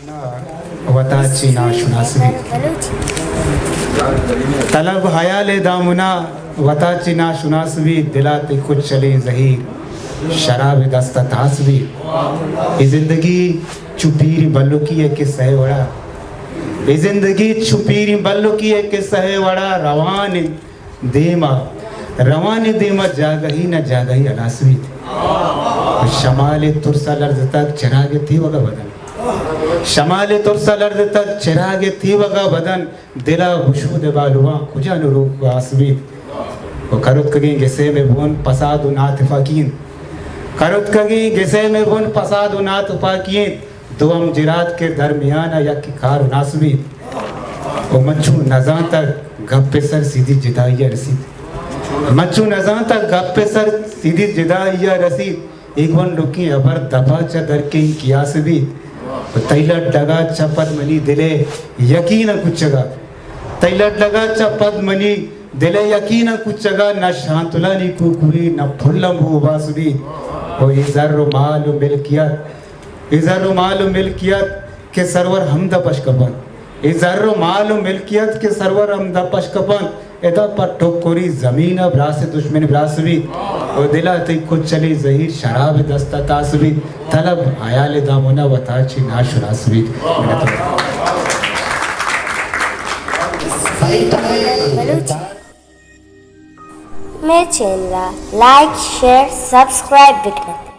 वताची नाशुनासवी तलब हयाले दामुना वताची नाशुनासवी दिलाते कुछ चले जहीर शराब दस्तत हासवी ये जिंदगी चुपीरी बल्लू की है कि सहे वड़ा ये जिंदगी छुपीरी बल्लू की है कि सहे वड़ा रवान देमा जागही न जागही अनासवी शमाले तुरसा लर्ज तक चिरागे थी वगा बदन शमाले तुरसा लर्ज तक चिरागे थी वगा बदन दिला हुशूद बालुआ कुजा नुरूप वासवी वो करुत कगी गिसे में बोन पसाद उनात फाकीन करुत कगी गिसे में बोन पसाद उनात फाकीन दुआम जिरात के दरमियान या की कार नासवी वो मच्छू नज़ां तक गप्पे सर सीधी जिदाइया रसीद मच्छू नज़ां तक गप्पे सर सीधी जिदाइया रसीद एक वन रुकी अबर दबा चदर के कियास भी तैलट लगा चपद मनी दिले यकीन कुछ जगह तैलट लगा चपद मनी दिले यकीन कुछ जगह न शांतुला नी कुकुरी न फुल्लम हुबास भी ओ इज़र माल मिल्कियत के सरवर हमदा पशकपन इज़र माल मिल्कियत के सरवर हमदा पशकपन एदा पर टोकोरी जमीन अब रासे दुश्मन ब्रासवी ओ दिला ते कुछ चली जहीर शराब दस्ता तासवी तलब आयाले दामुना वताची नाशुनासवी मेरे चैनल लाइक शेयर सब्सक्राइब भी करें।